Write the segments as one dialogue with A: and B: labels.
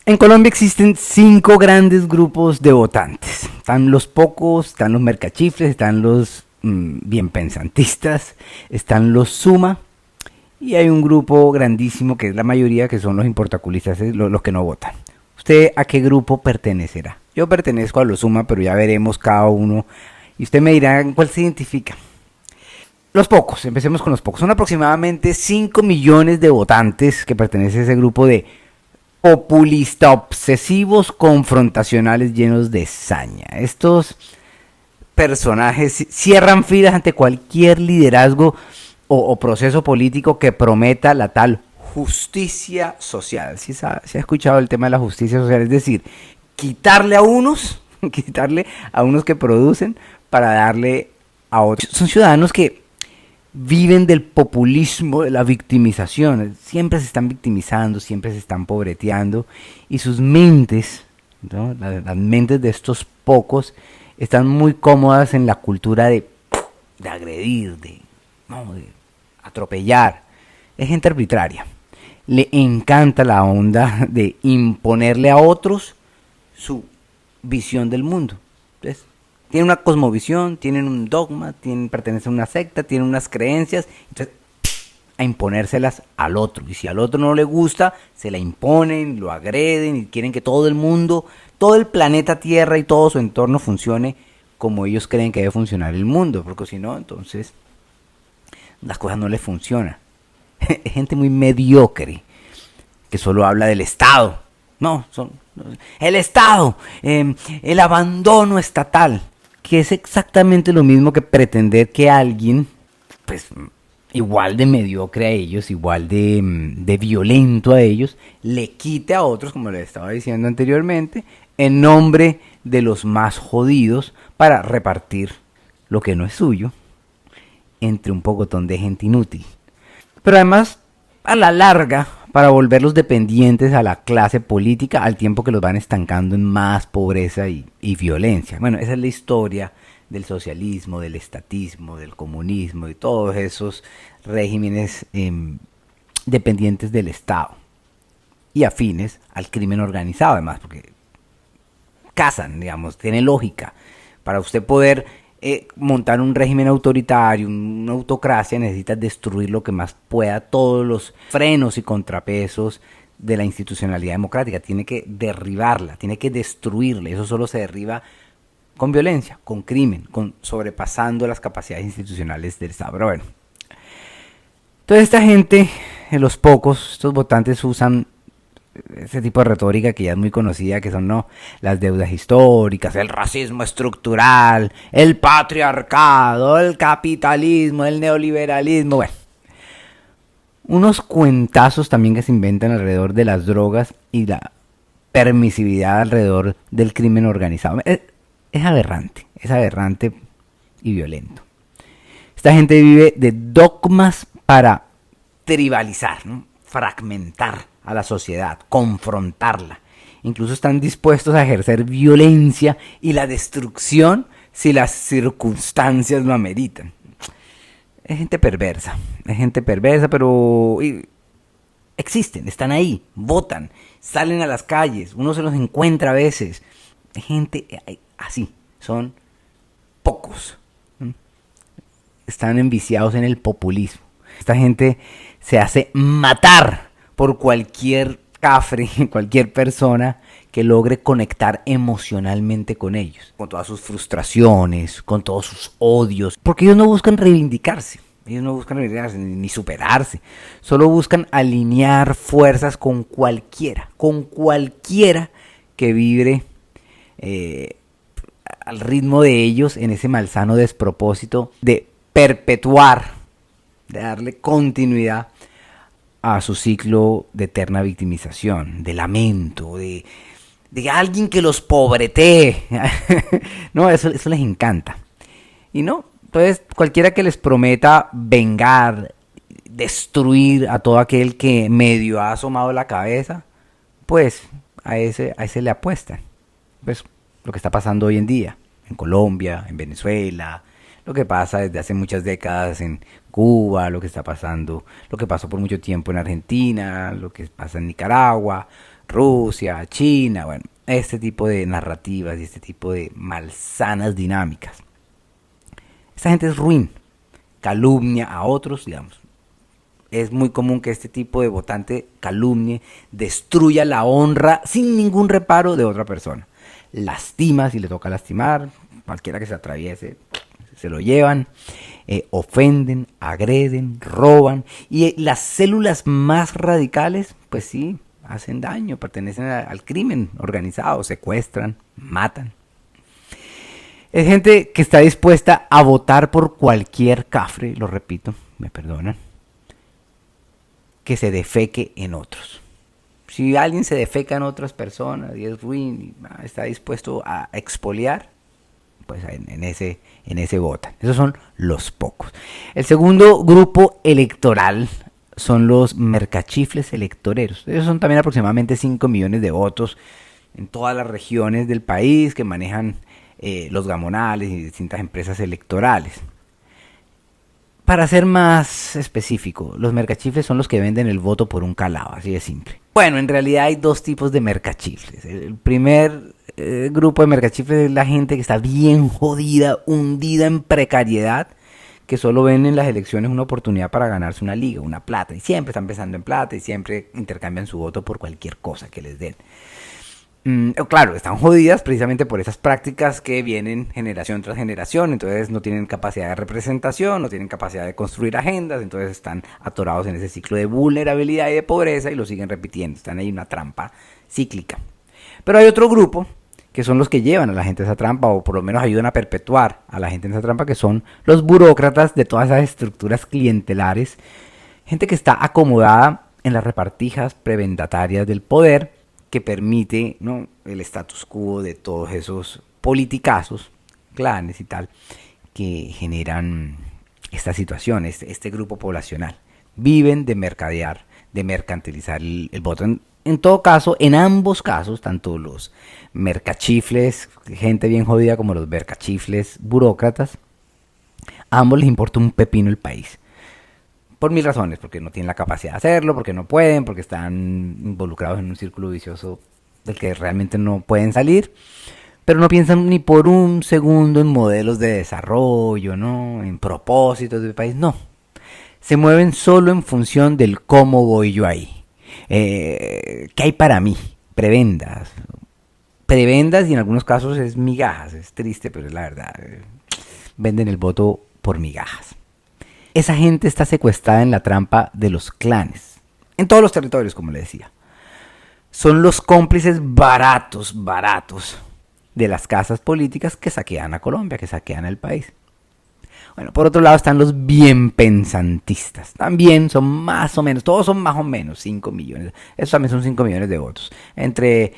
A: En Colombia existen 5 grandes grupos de votantes. Están los pocos, están los mercachifles, están los bien pensantistas, están los suma y hay un grupo grandísimo que es la mayoría, que son los importaculistas, los que no votan. ¿Usted a qué grupo pertenecerá? Yo pertenezco a los suma, pero ya veremos cada uno y usted me dirá en cuál se identifica. Los pocos, empecemos con los pocos. Son aproximadamente 5 millones de votantes que pertenecen a ese grupo de populista obsesivos confrontacionales llenos de saña. Estos personajes cierran filas ante cualquier liderazgo o proceso político que prometa la tal justicia social. ¿Sí se ha escuchado el tema de la justicia social? Es decir, quitarle a unos que producen para darle a otros. Son ciudadanos que viven del populismo, de la victimización. Siempre se están victimizando, siempre se están pobreteando. Y sus mentes, ¿no? Las mentes de estos pocos, están muy cómodas en la cultura de agredir, de atropellar. Es gente arbitraria. Le encanta la onda de imponerle a otros su visión del mundo. Entonces, tienen una cosmovisión, tienen un dogma, pertenecen a una secta, tienen unas creencias, entonces a imponérselas al otro. Y si al otro no le gusta, se la imponen, lo agreden y quieren que todo el mundo, todo el planeta Tierra y todo su entorno funcione como ellos creen que debe funcionar el mundo, porque si no, entonces las cosas no les funcionan. Es gente muy mediocre que solo habla del Estado. El Estado, el abandono estatal, que es exactamente lo mismo que pretender que alguien, pues igual de mediocre a ellos, igual de violento a ellos, le quite a otros, como les estaba diciendo anteriormente, en nombre de los más jodidos, para repartir lo que no es suyo entre un pocotón de gente inútil. Pero además, a la larga, para volverlos dependientes a la clase política, al tiempo que los van estancando en más pobreza y violencia. Bueno, esa es la historia del socialismo, del estatismo, del comunismo y todos esos regímenes dependientes del Estado y afines al crimen organizado, además, porque casan, digamos, tiene lógica. Para usted poder montar un régimen autoritario, una autocracia, necesita destruir lo que más pueda, todos los frenos y contrapesos de la institucionalidad democrática. Tiene que derribarla, tiene que destruirla. Eso solo se derriba con violencia, con crimen, sobrepasando las capacidades institucionales del Estado. Pero bueno, toda esta gente, los pocos, estos votantes usan ese tipo de retórica que ya es muy conocida, que son las deudas históricas, el racismo estructural, el patriarcado, el capitalismo, el neoliberalismo, bueno, unos cuentazos también que se inventan alrededor de las drogas y la permisividad alrededor del crimen organizado. Es aberrante y violento. Esta gente vive de dogmas para tribalizar, ¿no? Fragmentar a la sociedad, confrontarla. Incluso están dispuestos a ejercer violencia y la destrucción si las circunstancias lo ameritan. Es gente perversa, pero existen, están ahí, votan, salen a las calles, uno se los encuentra a veces. Es gente así, son pocos. Están enviciados en el populismo. Esta gente se hace matar por cualquier cafre, cualquier persona que logre conectar emocionalmente con ellos, con todas sus frustraciones, con todos sus odios, porque ellos no buscan reivindicarse, ni superarse, solo buscan alinear fuerzas con cualquiera que vibre al ritmo de ellos en ese malsano despropósito de perpetuar, de darle continuidad a su ciclo de eterna victimización, de lamento, de alguien que los pobretee. No, eso les encanta. Y entonces cualquiera que les prometa vengar, destruir a todo aquel que medio ha asomado la cabeza, pues a ese le apuestan. Pues lo que está pasando hoy en día, en Colombia, en Venezuela, lo que pasa desde hace muchas décadas en Cuba, lo que está pasando, lo que pasó por mucho tiempo en Argentina, lo que pasa en Nicaragua, Rusia, China, bueno, este tipo de narrativas y este tipo de malsanas dinámicas. Esta gente es ruin, calumnia a otros, digamos. Es muy común que este tipo de votante calumnie, destruya la honra sin ningún reparo de otra persona. Lastima si le toca lastimar, cualquiera que se atraviese se lo llevan, ofenden, agreden, roban, y las células más radicales, pues sí, hacen daño, pertenecen al crimen organizado, secuestran, matan. Es gente que está dispuesta a votar por cualquier cafre, lo repito, me perdonan, que se defeque en otros. Si alguien se defeca en otras personas y es ruin, y está dispuesto a expoliar, pues en ese votan. Esos son los pocos. El segundo grupo electoral son los mercachifles electoreros. Ellos son también aproximadamente 5 millones de votos en todas las regiones del país que manejan los gamonales y distintas empresas electorales. Para ser más específico, los mercachifles son los que venden el voto por un calao, así de simple. Bueno, en realidad hay dos tipos de mercachifles. El primer grupo de mercachifles es la gente que está bien jodida, hundida en precariedad, que solo ven en las elecciones una oportunidad para ganarse una liga, una plata, y siempre están pensando en plata y siempre intercambian su voto por cualquier cosa que les den. Claro, están jodidas precisamente por esas prácticas que vienen generación tras generación, entonces no tienen capacidad de representación, no tienen capacidad de construir agendas, entonces están atorados en ese ciclo de vulnerabilidad y de pobreza y lo siguen repitiendo, están ahí en una trampa cíclica. Pero hay otro grupo que son los que llevan a la gente a esa trampa, o por lo menos ayudan a perpetuar a la gente en esa trampa, que son los burócratas de todas esas estructuras clientelares, gente que está acomodada en las repartijas prebendatarias del poder, que permite, ¿no?, el status quo de todos esos politicazos, clanes y tal, que generan esta situación, este grupo poblacional. Viven de mercadear, de mercantilizar el voto. En todo caso, en ambos casos, tanto los mercachifles, gente bien jodida, como los mercachifles burócratas, a ambos les importa un pepino el país. Por mil razones, porque no tienen la capacidad de hacerlo, porque no pueden, porque están involucrados en un círculo vicioso del que realmente no pueden salir, pero no piensan ni por un segundo en modelos de desarrollo, ¿no?, en propósitos del país, no. Se mueven solo en función del cómo voy yo ahí. ¿Qué hay para mí? Prebendas. Prebendas, y en algunos casos es migajas, es triste, pero es la verdad. Venden el voto por migajas. Esa gente está secuestrada en la trampa de los clanes, en todos los territorios, como le decía. Son los cómplices baratos de las casas políticas que saquean a Colombia, que saquean el país. Bueno, por otro lado están los bien pensantistas. También son más o menos, todos son más o menos 5 millones. Esos también son 5 millones de votos. Entre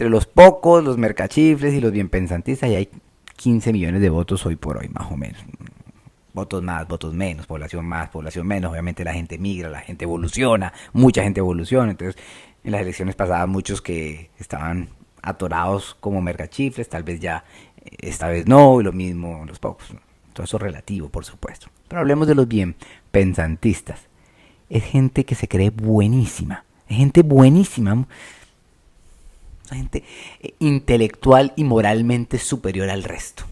A: los pocos, los mercachifles y los bien pensantistas, y hay 15 millones de votos hoy por hoy, más o menos. Votos más, votos menos, población más, población menos. Obviamente la gente migra, la gente evoluciona, mucha gente evoluciona. Entonces, en las elecciones pasadas, muchos que estaban atorados como mercachifles, tal vez ya, esta vez no, y lo mismo los pocos. Todo eso relativo, por supuesto. Pero hablemos de los bien pensantistas. Es gente que se cree buenísima. Es gente buenísima. Es gente intelectual y moralmente superior al resto.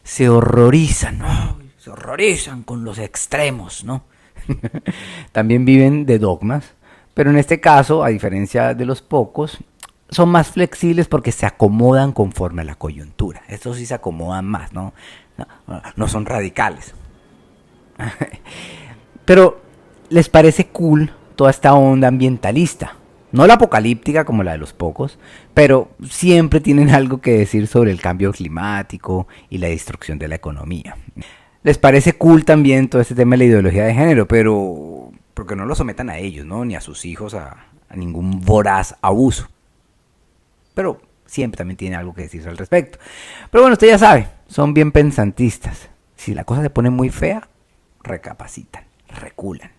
A: Se horrorizan, ¿no? Se horrorizan con los extremos, ¿no? También viven de dogmas, pero en este caso, a diferencia de los pocos, son más flexibles porque se acomodan conforme a la coyuntura. Estos sí se acomodan más, ¿no? No son radicales. Pero les parece cool toda esta onda ambientalista. No la apocalíptica como la de los pocos, pero siempre tienen algo que decir sobre el cambio climático y la destrucción de la economía. Les parece cool también todo este tema de la ideología de género, pero porque no lo sometan a ellos, ¿no?, ni a sus hijos a ningún voraz abuso. Pero siempre también tiene algo que decirse al respecto. Pero bueno, usted ya sabe, son bien pensantistas. Si la cosa se pone muy fea, recapacitan, reculan.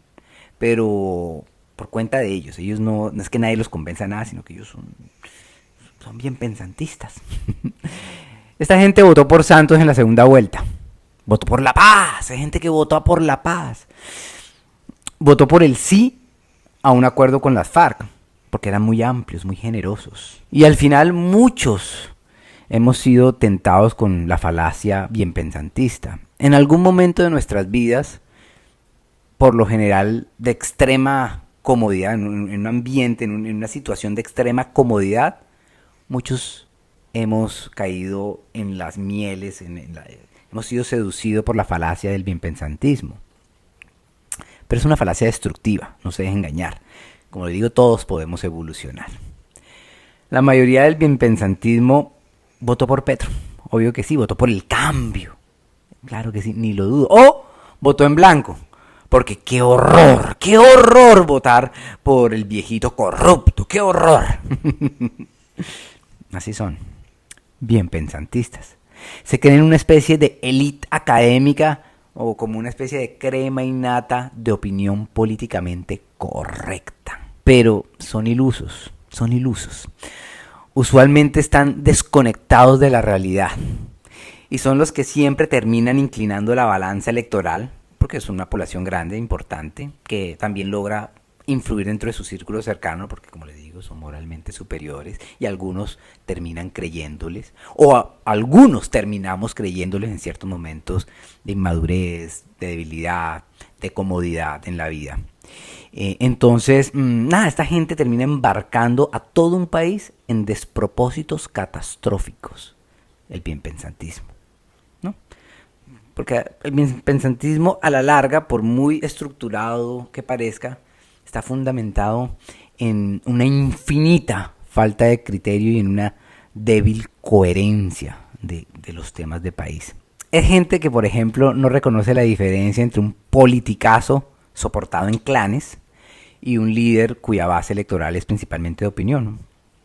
A: Pero por cuenta de ellos. Ellos no es que nadie los convenza a nada, sino que ellos son bien pensantistas. Esta gente votó por Santos en la segunda vuelta. Votó por la paz. Hay gente que votó por la paz. Votó por el sí a un acuerdo con las FARC. porque eran muy amplios, muy generosos. Y al final muchos hemos sido tentados con la falacia bienpensantista. En algún momento de nuestras vidas, por lo general de extrema comodidad, en un ambiente, en una situación de extrema comodidad, muchos hemos caído en las mieles, hemos sido seducidos por la falacia del bienpensantismo. Pero es una falacia destructiva, no se dejen engañar. Como les digo, todos podemos evolucionar. La mayoría del bienpensantismo votó por Petro. Obvio que sí, votó por el cambio. Claro que sí, ni lo dudo. O votó en blanco. Porque qué horror votar por el viejito corrupto, qué horror. Así son, bienpensantistas. Se creen una especie de élite académica o como una especie de crema innata de opinión políticamente correcta. Pero son ilusos. Usualmente están desconectados de la realidad. Y son los que siempre terminan inclinando la balanza electoral, porque es una población grande, importante, que también logra influir dentro de su círculo cercano, porque como les digo, son moralmente superiores, y algunos terminan creyéndoles, o algunos terminamos creyéndoles en ciertos momentos de inmadurez, de debilidad, de comodidad en la vida. Entonces, esta gente termina embarcando a todo un país en despropósitos catastróficos, el bienpensantismo, ¿no? Porque el bienpensantismo a la larga, por muy estructurado que parezca, está fundamentado en una infinita falta de criterio y en una débil coherencia de los temas de país. Es gente que, por ejemplo, no reconoce la diferencia entre un politicazo soportado en clanes y un líder cuya base electoral es principalmente de opinión.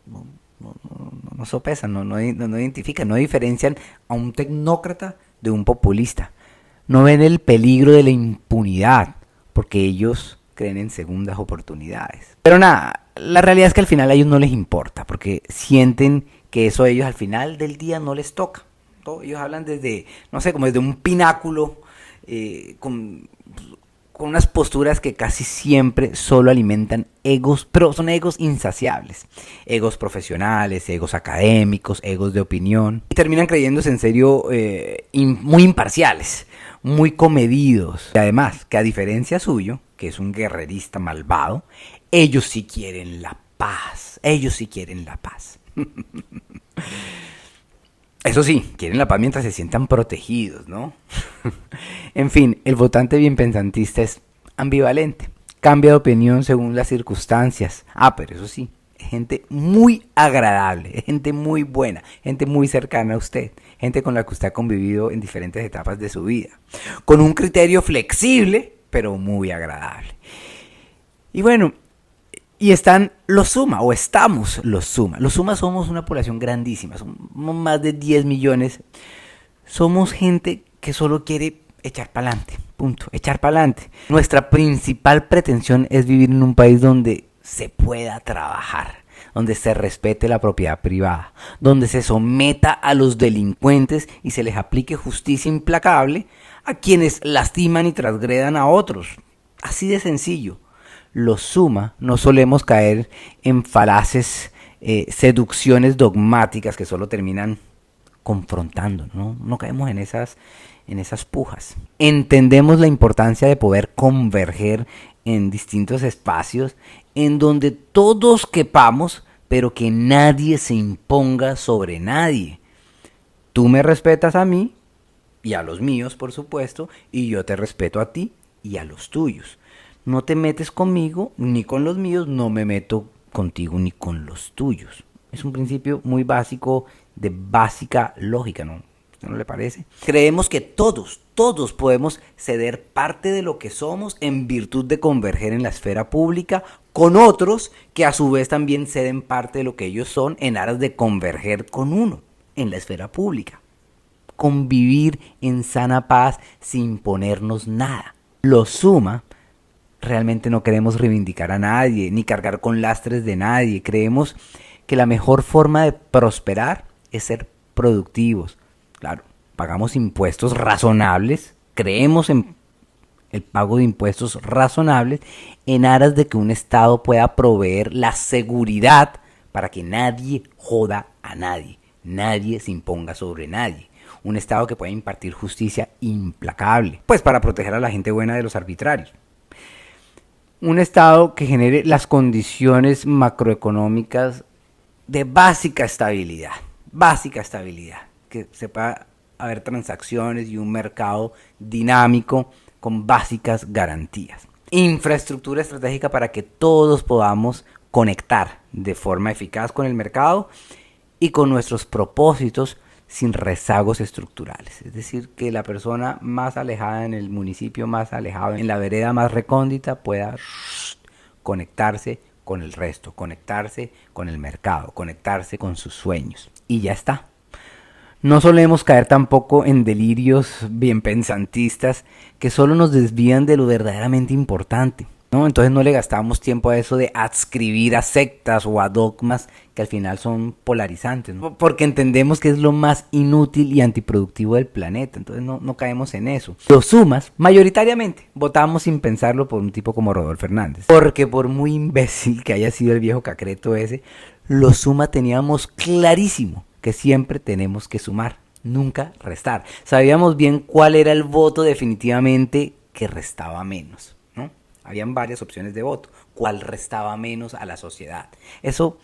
A: No sopesan, no identifican, no diferencian a un tecnócrata de un populista. No ven el peligro de la impunidad, porque ellos creen en segundas oportunidades. Pero nada, la realidad es que al final a ellos no les importa, porque sienten que eso a ellos al final del día no les toca. Ellos hablan desde, no sé, como desde un pináculo, con unas posturas que casi siempre solo alimentan egos, pero son egos insaciables. Egos profesionales, egos académicos, egos de opinión. Y terminan creyéndose en serio muy imparciales, muy comedidos. Y además, que a diferencia suyo, que es un guerrerista malvado, ellos sí quieren la paz. Eso sí, quieren la paz mientras se sientan protegidos, ¿no? En fin, el votante bienpensantista es ambivalente. Cambia de opinión según las circunstancias. Pero eso sí, gente muy agradable, gente muy buena, gente muy cercana a usted, gente con la que usted ha convivido en diferentes etapas de su vida, con un criterio flexible, pero muy agradable. Y bueno, y están los Suma, o estamos los Suma. Los Suma somos una población grandísima, somos más de 10 millones. Somos gente que solo quiere echar para adelante, punto, echar para adelante. Nuestra principal pretensión es vivir en un país donde se pueda trabajar, donde se respete la propiedad privada, donde se someta a los delincuentes y se les aplique justicia implacable a quienes lastiman y transgredan a otros. Así de sencillo. Los Suma no solemos caer en falaces seducciones dogmáticas que solo terminan confrontando, no caemos en esas pujas. Entendemos la importancia de poder converger en distintos espacios en donde todos quepamos, pero que nadie se imponga sobre nadie. Tú me respetas a mí y a los míos, por supuesto, y yo te respeto a ti y a los tuyos. No te metes conmigo ni con los míos, no me meto contigo ni con los tuyos. Es un principio muy básico, de básica lógica, ¿no? ¿No le parece? Creemos que todos podemos ceder parte de lo que somos en virtud de converger en la esfera pública con otros que a su vez también ceden parte de lo que ellos son en aras de converger con uno en la esfera pública. Convivir en sana paz sin ponernos nada. Los Suma realmente no queremos reivindicar a nadie, ni cargar con lastres de nadie. Creemos que la mejor forma de prosperar es ser productivos. Claro, pagamos impuestos razonables, creemos en el pago de impuestos razonables en aras de que un Estado pueda proveer la seguridad para que nadie joda a nadie, nadie se imponga sobre nadie. Un Estado que pueda impartir justicia implacable, pues para proteger a la gente buena de los arbitrarios. Un Estado que genere las condiciones macroeconómicas de básica estabilidad, que sepa haber transacciones y un mercado dinámico con básicas garantías. Infraestructura estratégica para que todos podamos conectar de forma eficaz con el mercado y con nuestros propósitos sin rezagos estructurales. Es decir, que la persona más alejada en el municipio, más alejada en la vereda más recóndita, pueda conectarse con el resto, conectarse con el mercado, conectarse con sus sueños. Y ya está. No solemos caer tampoco en delirios bien pensantistas que solo nos desvían de lo verdaderamente importante, ¿no? Entonces no le gastamos tiempo a eso de adscribir a sectas o a dogmas que al final son polarizantes, ¿no? Porque entendemos que es lo más inútil y antiproductivo del planeta. Entonces no caemos en eso. Los sumas, mayoritariamente, votamos sin pensarlo por un tipo como Rodolfo Hernández. Porque por muy imbécil que haya sido el viejo cacreto ese, los suma teníamos clarísimo que siempre tenemos que sumar, nunca restar. Sabíamos bien cuál era el voto definitivamente que restaba menos, ¿no? Habían varias opciones de voto. ¿Cuál restaba menos a la sociedad? Eso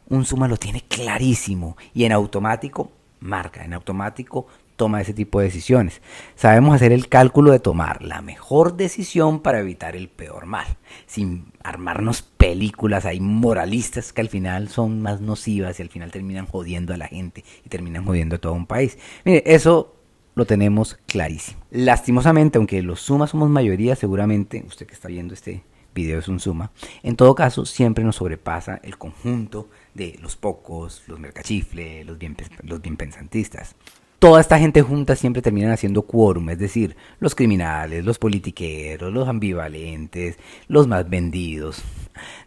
A: un suma lo tiene clarísimo y en automático marca, en automático toma ese tipo de decisiones. Sabemos hacer el cálculo de tomar la mejor decisión para evitar el peor mal, sin armarnos películas ahí moralistas que al final son más nocivas y al final terminan jodiendo a la gente y terminan jodiendo a todo un país. Mire, eso lo tenemos clarísimo. Lastimosamente, aunque los sumas somos mayoría, seguramente usted que está viendo este video es un suma. En todo caso, siempre nos sobrepasa el conjunto de los pocos, los mercachifles, los bien pensantistas. Toda esta gente junta siempre terminan haciendo quórum, es decir, los criminales, los politiqueros, los ambivalentes, los más vendidos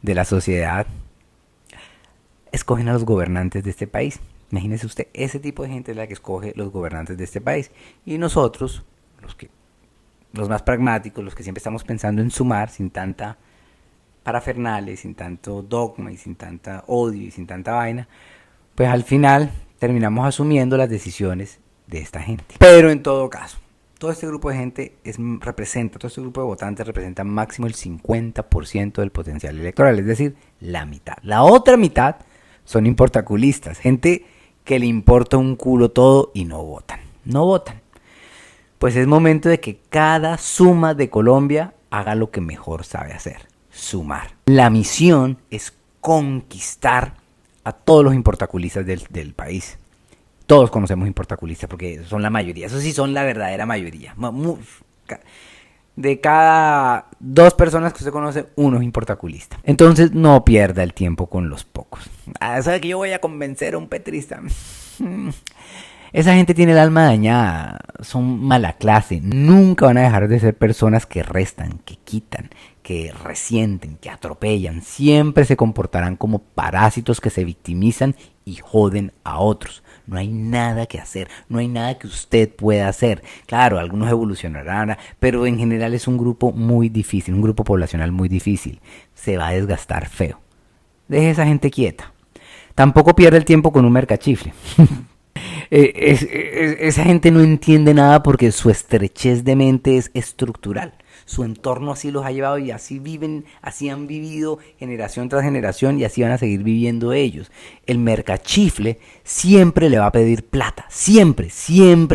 A: de la sociedad, escogen a los gobernantes de este país. Imagínese usted, ese tipo de gente es la que escoge los gobernantes de este país. Y nosotros, los más pragmáticos, los que siempre estamos pensando en sumar, sin tanta parafernalia, sin tanto dogma y sin tanta odio y sin tanta vaina, pues al final terminamos asumiendo las decisiones de esta gente. Pero en todo caso, todo este grupo de gente todo este grupo de votantes representa máximo el 50% del potencial electoral, es decir, la mitad. La otra mitad son importaculistas, gente que le importa un culo todo y no votan. No votan. Pues es momento de que cada suma de Colombia haga lo que mejor sabe hacer, sumar. La misión es conquistar a todos los importaculistas del país. Todos conocemos importaculistas porque son la mayoría. Eso sí son la verdadera mayoría. De cada 2 personas que usted conoce, uno es importaculista. Entonces no pierda el tiempo con los pocos. ¿Sabe que yo voy a convencer a un petrista? Esa gente tiene el alma dañada, son mala clase, nunca van a dejar de ser personas que restan, que quitan, que resienten, que atropellan, siempre se comportarán como parásitos que se victimizan y joden a otros. No hay nada que hacer, no hay nada que usted pueda hacer. Claro, algunos evolucionarán, pero en general es un grupo muy difícil, un grupo poblacional muy difícil. Se va a desgastar feo. Deje a esa gente quieta. Tampoco pierda el tiempo con un mercachifle. Esa gente no entiende nada porque su estrechez de mente es estructural. Su entorno así los ha llevado y así viven, así han vivido generación tras generación y así van a seguir viviendo ellos. El mercachifle siempre le va a pedir plata, siempre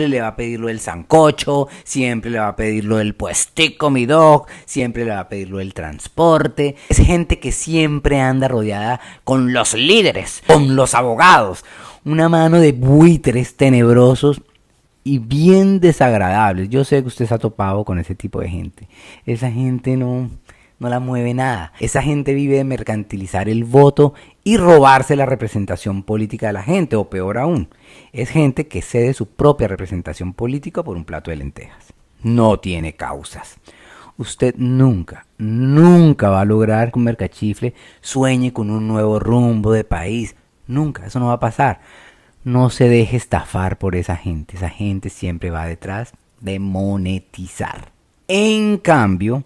A: le va a pedir lo del sancocho, siempre le va a pedir lo del puestico, mi dog, siempre le va a pedir lo del transporte. Es gente que siempre anda rodeada con los líderes, con los abogados. Una mano de buitres tenebrosos y bien desagradables. Yo sé que usted se ha topado con ese tipo de gente. Esa gente no la mueve nada. Esa gente vive de mercantilizar el voto y robarse la representación política de la gente, o peor aún, es gente que cede su propia representación política por un plato de lentejas. No tiene causas. Usted nunca va a lograr que un mercachifle sueñe con un nuevo rumbo de país. Nunca, eso no va a pasar. No se deje estafar por esa gente. Esa gente siempre va detrás de monetizar. En cambio,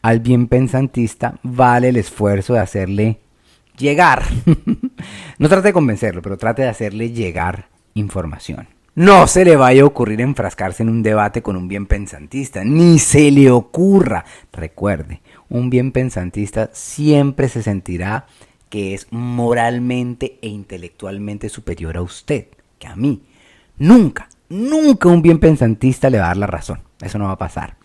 A: al bien pensantista vale el esfuerzo de hacerle llegar. No trate de convencerlo, pero trate de hacerle llegar información. No se le vaya a ocurrir enfrascarse en un debate con un bien pensantista, ni se le ocurra. Recuerde, un bien pensantista siempre se sentirá que es moralmente e intelectualmente superior a usted, que a mí. Nunca un bien pensantista le va a dar la razón. Eso no va a pasar.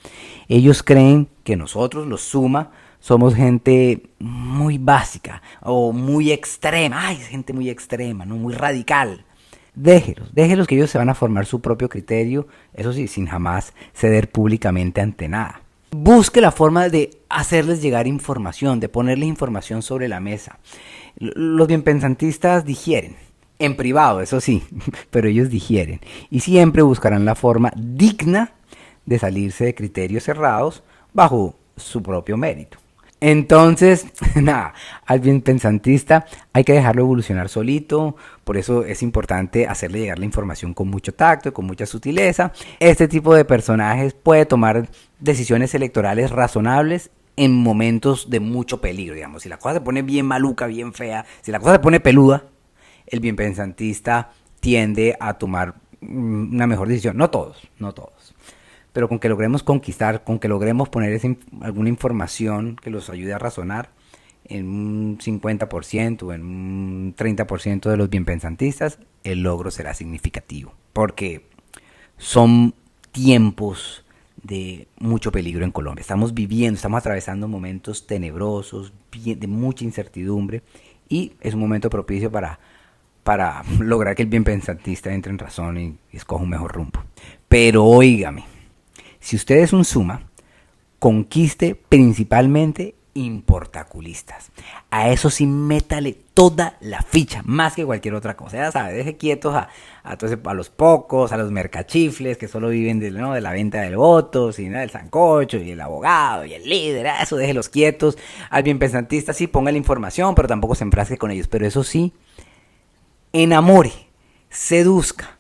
A: Ellos creen que nosotros, los Suma, somos gente muy básica o muy extrema. Ay, es gente muy extrema, ¿no? Muy radical. Déjelos que ellos se van a formar su propio criterio, eso sí, sin jamás ceder públicamente ante nada. Busque la forma de hacerles llegar información, de ponerles información sobre la mesa. Los bienpensantistas digieren, en privado, eso sí, pero ellos digieren. Y siempre buscarán la forma digna de salirse de criterios cerrados bajo su propio mérito. Entonces, nada, al bien pensantista hay que dejarlo evolucionar solito, por eso es importante hacerle llegar la información con mucho tacto, con mucha sutileza. Este tipo de personajes puede tomar decisiones electorales razonables en momentos de mucho peligro, digamos. Si la cosa se pone bien maluca, bien fea, si la cosa se pone peluda, el bien pensantista tiende a tomar una mejor decisión. No todos. Pero con que logremos conquistar, con que logremos poner alguna información que los ayude a razonar en un 50% o en un 30% de los bienpensantistas, el logro será significativo. Porque son tiempos de mucho peligro en Colombia. Estamos atravesando momentos tenebrosos, de mucha incertidumbre, y es un momento propicio para lograr que el bienpensantista entre en razón y escoja un mejor rumbo. Pero óigame, si usted es un Suma, conquiste principalmente importaculistas. A eso sí, métale toda la ficha, más que cualquier otra cosa. Ya sabe, deje quietos a los pocos, a los mercachifles que solo viven de la venta del voto, del sancocho, y el abogado, y el líder. Eso déjelos quietos. Al bienpensantista sí, ponga la información, pero tampoco se enfrasque con ellos. Pero eso sí, enamore, seduzca,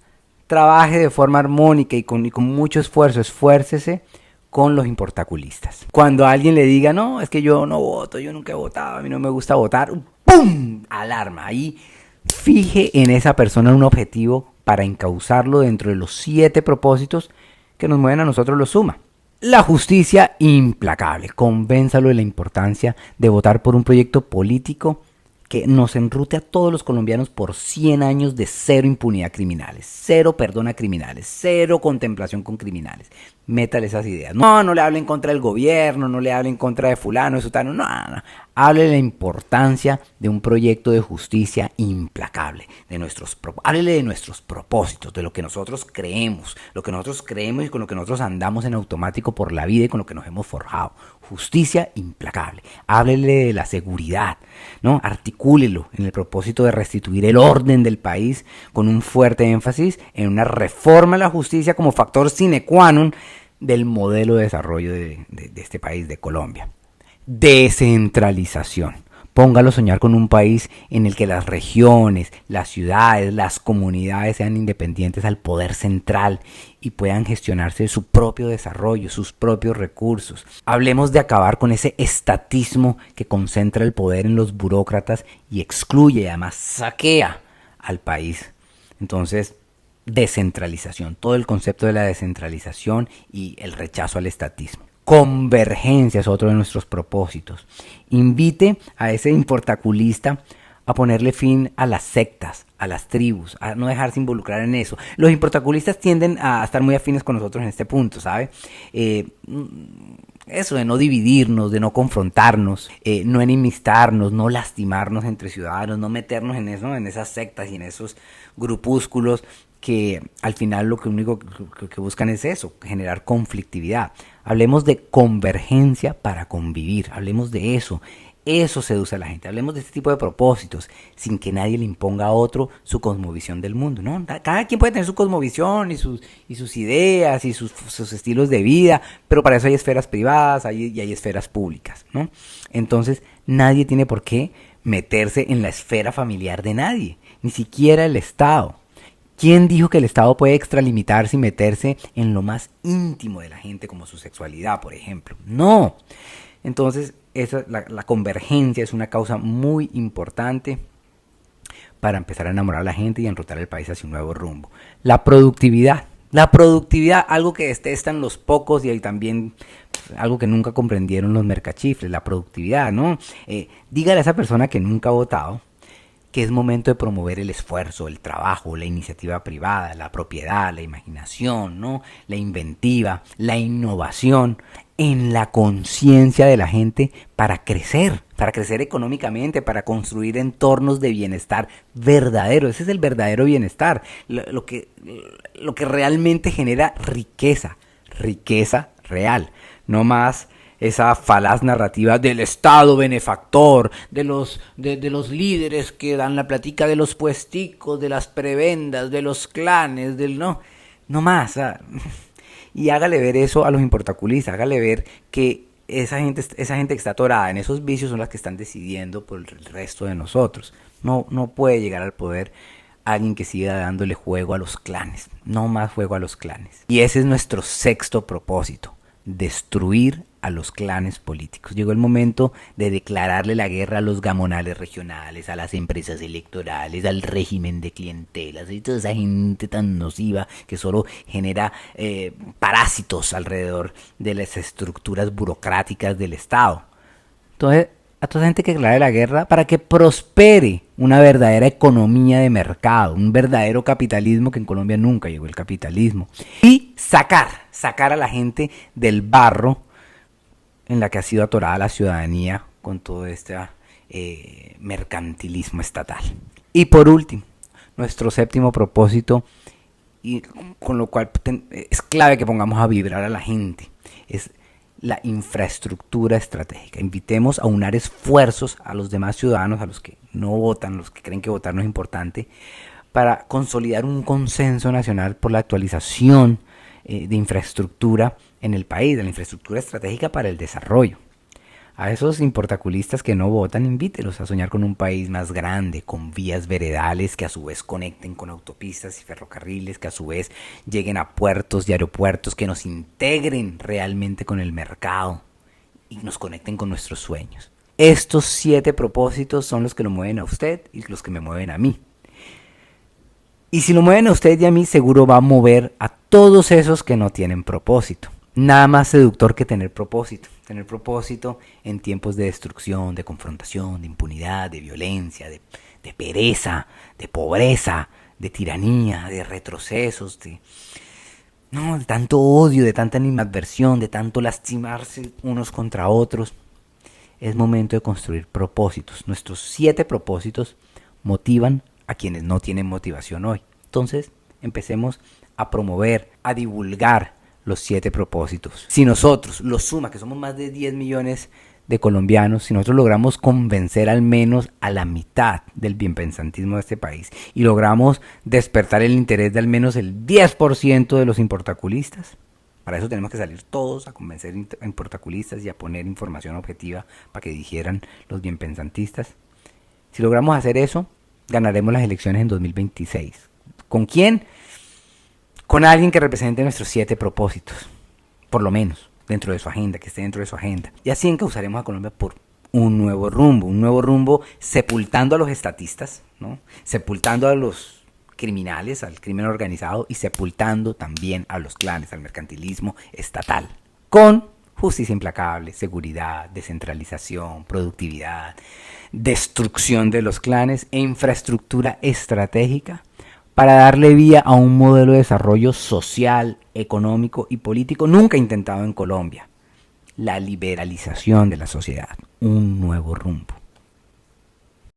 A: trabaje de forma armónica y con mucho esfuerzo, esfuércese con los importaculistas. Cuando alguien le diga, no, es que yo no voto, yo nunca he votado, a mí no me gusta votar, ¡pum! Alarma. Ahí fije en esa persona un objetivo para encauzarlo dentro de los 7 propósitos que nos mueven a nosotros los Suma. La justicia implacable. Convénzalo de la importancia de votar por un proyecto político que nos enrute a todos los colombianos por 100 años de cero impunidad a criminales, cero perdón a criminales, cero contemplación con criminales. Métale esas ideas. No le hable en contra del gobierno, no le hable en contra de fulano, de sutano, no. Hable de la importancia de un proyecto de justicia implacable, háblele de nuestros propósitos, de lo que nosotros creemos y con lo que nosotros andamos en automático por la vida y con lo que nos hemos forjado. Justicia implacable. Háblele de la seguridad, ¿no? Articúlelo en el propósito de restituir el orden del país con un fuerte énfasis en una reforma a la justicia como factor sine qua non del modelo de desarrollo de este país, de Colombia. Descentralización. Póngalo a soñar con un país en el que las regiones, las ciudades, las comunidades sean independientes al poder central y puedan gestionarse su propio desarrollo, sus propios recursos. Hablemos de acabar con ese estatismo que concentra el poder en los burócratas y excluye y además saquea al país. Entonces, descentralización, todo el concepto de la descentralización y el rechazo al estatismo. Convergencia es otro de nuestros propósitos. Invite a ese importaculista a ponerle fin a las sectas, a las tribus, a no dejarse involucrar en eso. Los importaculistas tienden a estar muy afines con nosotros en este punto, ¿sabe? Eso de no dividirnos, de no confrontarnos, no enemistarnos, no lastimarnos entre ciudadanos, no meternos en eso, en esas sectas y en esos grupúsculos que al final lo único que buscan es eso, generar conflictividad. Hablemos de convergencia para convivir, hablemos de eso. Eso seduce a la gente. Hablemos de este tipo de propósitos sin que nadie le imponga a otro su cosmovisión del mundo, ¿no? Cada quien puede tener su cosmovisión y sus ideas y sus estilos de vida, pero para eso hay esferas privadas y hay esferas públicas, ¿no? Entonces nadie tiene por qué meterse en la esfera familiar de nadie, ni siquiera el Estado. ¿Quién dijo que el Estado puede extralimitarse y meterse en lo más íntimo de la gente, como su sexualidad, por ejemplo? No. Entonces, la convergencia es una causa muy importante para empezar a enamorar a la gente y enrutar el país hacia un nuevo rumbo. La productividad. La productividad, algo que detestan los pocos y también algo que nunca comprendieron los mercachifles, la productividad, ¿no? Dígale a esa persona que nunca ha votado que es momento de promover el esfuerzo, el trabajo, la iniciativa privada, la propiedad, la imaginación, ¿no? La inventiva, la innovación en la conciencia de la gente para crecer económicamente, para construir entornos de bienestar verdadero. Ese es el verdadero bienestar, lo que realmente genera riqueza real, no más esa falaz narrativa del Estado benefactor, de los líderes que dan la platica de los puesticos, de las prebendas, de los clanes, no más. Y hágale ver eso a los importaculistas, hágale ver que esa gente que está atorada en esos vicios son las que están decidiendo por el resto de nosotros. No puede llegar al poder alguien que siga dándole juego a los clanes, no más juego a los clanes. Y ese es nuestro sexto propósito: destruir a los clanes políticos. Llegó el momento de declararle la guerra a los gamonales regionales, a las empresas electorales, al régimen de clientelas y toda esa gente tan nociva que solo genera parásitos alrededor de las estructuras burocráticas del Estado. Entonces, a toda esa gente que declare la guerra para que prospere una verdadera economía de mercado, un verdadero capitalismo, que en Colombia nunca llegó el capitalismo. Y sacar a la gente del barro en la que ha sido atorada la ciudadanía con todo este mercantilismo estatal. Y por último, nuestro séptimo propósito, y con lo cual es clave que pongamos a vibrar a la gente, es la infraestructura estratégica. Invitemos a unar esfuerzos a los demás ciudadanos, a los que no votan, los que creen que votar no es importante, para consolidar un consenso nacional por la actualización de infraestructura en el país, de la infraestructura estratégica para el desarrollo. A esos importaculistas que no votan, invítelos a soñar con un país más grande, con vías veredales que a su vez conecten con autopistas y ferrocarriles, que a su vez lleguen a puertos y aeropuertos, que nos integren realmente con el mercado y nos conecten con nuestros sueños. Estos 7 propósitos son los que lo mueven a usted y los que me mueven a mí. Y si lo mueven a usted y a mí, seguro va a mover a todos esos que no tienen propósito. Nada más seductor que tener propósito. Tener propósito en tiempos de destrucción, de confrontación, de impunidad, de violencia, de pereza, de pobreza, de tiranía, de retrocesos, de tanto odio, de tanta animadversión, de tanto lastimarse unos contra otros. Es momento de construir propósitos. Nuestros 7 propósitos motivan a quienes no tienen motivación hoy. Entonces, empecemos a promover, a divulgar los 7 propósitos. Si nosotros, los suma, que somos más de 10 millones de colombianos, si nosotros logramos convencer al menos a la mitad del bienpensantismo de este país y logramos despertar el interés de al menos el 10% de los importaculistas, para eso tenemos que salir todos a convencer a importaculistas y a poner información objetiva para que dijeran los bienpensantistas. Si logramos hacer eso, ganaremos las elecciones en 2026. ¿Con quién? Con alguien que represente nuestros 7 propósitos, por lo menos, dentro de su agenda, que esté dentro de su agenda. Y así encauzaremos a Colombia por un nuevo rumbo sepultando a los estatistas, ¿no? Sepultando a los criminales, al crimen organizado y sepultando también a los clanes, al mercantilismo estatal, con justicia implacable, seguridad, descentralización, productividad, destrucción de los clanes e infraestructura estratégica para darle vía a un modelo de desarrollo social, económico y político nunca intentado en Colombia. La liberalización de la sociedad, un nuevo rumbo.